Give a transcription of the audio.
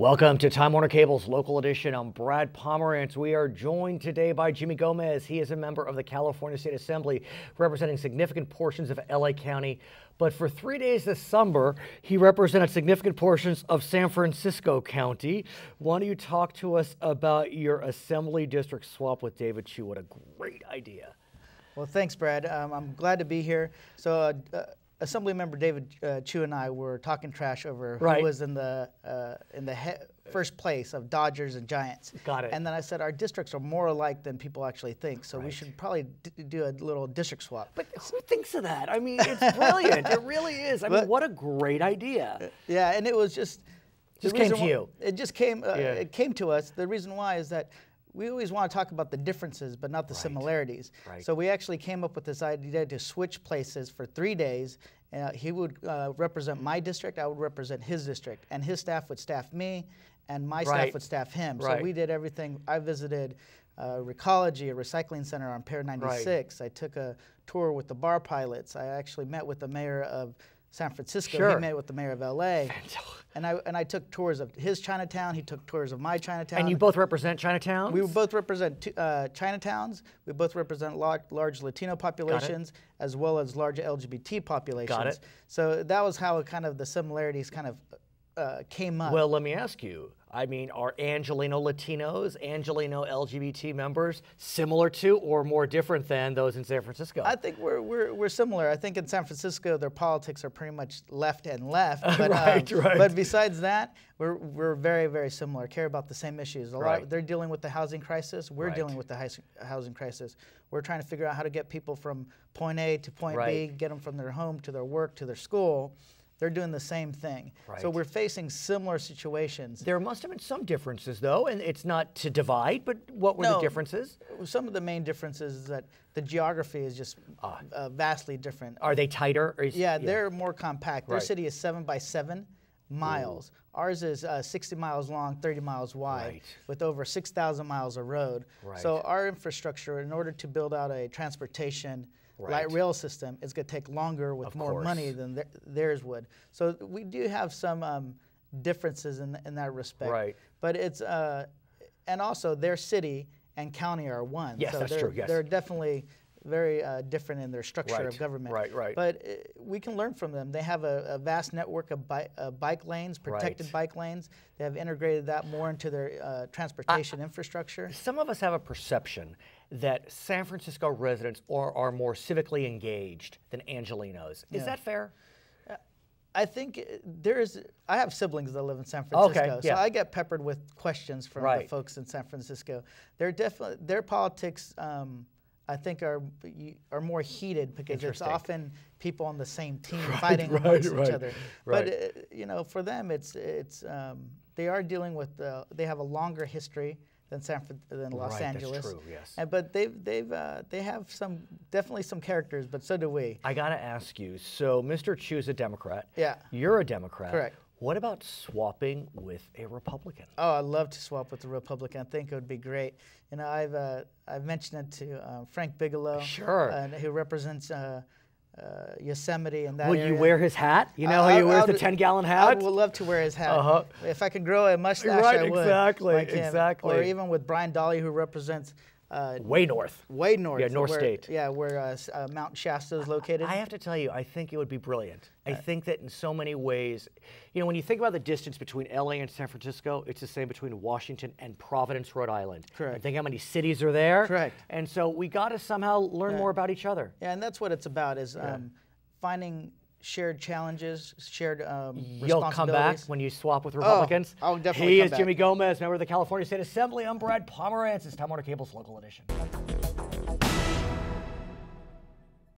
Welcome to Time Warner Cable's local edition. I'm Brad Pomerance. We are joined today by Jimmy Gomez. He is a member of the California State Assembly representing significant portions of LA County. But for 3 days this summer, he represented significant portions of San Francisco County. Why don't you talk to us about your Assembly District swap with David Chiu? What a great idea. Well, thanks, Brad. I'm glad to be here. So, Assemblymember David Chiu and I were talking trash over who was in the first place of Dodgers and Giants. Got it. And then I said our districts are more alike than people actually think, so we should probably do a little district swap. But who thinks of that? I mean, it's brilliant. It really is. I mean, what a great idea. Yeah, and it was just came to you. It just came. It came to us. The reason why is that we always want to talk about the differences, but not the similarities. So we actually came up with this idea to switch places for 3 days. He would represent my district, I would represent his district, and his staff would staff me, and my staff would staff him. So we did everything. I visited Recology, a recycling center on Pier 96. I took a tour with the bar pilots. I actually met with the mayor of San Francisco. He met with the mayor of LA. And I took tours of his Chinatown. He took tours of my Chinatown. And you both represent Chinatowns? We both represent Chinatowns. We both represent large Latino populations as well as large LGBT populations. Got it. So that was how kind of the similarities kind of came up. Well, let me ask you. I mean, are Angelino Latinos, Angelino LGBT members similar to or more different than those in San Francisco? I think we're similar. I think in San Francisco, their politics are pretty much left and left. But, but besides that, we're very, very similar. Care about the same issues. They're dealing with the housing crisis. We're dealing with the housing crisis. We're trying to figure out how to get people from point A to point B, get them from their home to their work to their school. They're doing the same thing. So we're facing similar situations. There must have been some differences, though, and it's not to divide, but what were the differences? Some of the main differences is that the geography is just vastly different. Are they tighter? Yeah, they're more compact. Their city is 7 by 7 miles. Ours is 60 miles long, 30 miles wide, with over 6,000 miles of road. So our infrastructure, in order to build out a transportation light rail system, is going to take longer with more money than theirs would. So we do have some differences in that respect. But it's and also their city and county are one. Yes, so that's true. Yes. They're definitely very different in their structure of government. But we can learn from them. They have a vast network of bike lanes, protected bike lanes. They have integrated that more into their transportation infrastructure. Some of us have a perception that San Francisco residents are more civically engaged than Angelinos. Is that fair? I think I have siblings that live in San Francisco, so I get peppered with questions from the folks in San Francisco. Their politics, I think, are more heated because it's often people on the same team fighting amongst each other. But you know, for them, it's they are dealing with they have a longer history than Los Angeles. That's true, yes. But they have definitely some characters, but so do we. I gotta ask you. So Mr. Chiu is a Democrat. Yeah. You're a Democrat. Correct. What about swapping with a Republican? Oh, I'd love to swap with a Republican. I think it would be great. You know, I've mentioned it to Frank Bigelow. Who represents Yosemite and that area. Will you wear his hat? You know how he wears the 10-gallon hat? I would love to wear his hat. If I could grow a mustache, I would. Exactly. Or even with Brian Dolly, who represents way north. Way north. Yeah, North State. Yeah, where Mount Shasta is located. I have to tell you, I think it would be brilliant. I think that in so many ways, you know, when you think about the distance between LA and San Francisco, it's the same between Washington and Providence, Rhode Island. Correct. And think how many cities are there. Correct. And so we got to somehow learn more about each other. Yeah, and that's what it's about, is finding shared challenges, shared You'll come back when you swap with Republicans? I'll definitely come back. He is Jimmy Gomez, member of the California State Assembly. I'm Brad Pomerance. It's Time Warner Cable's local edition.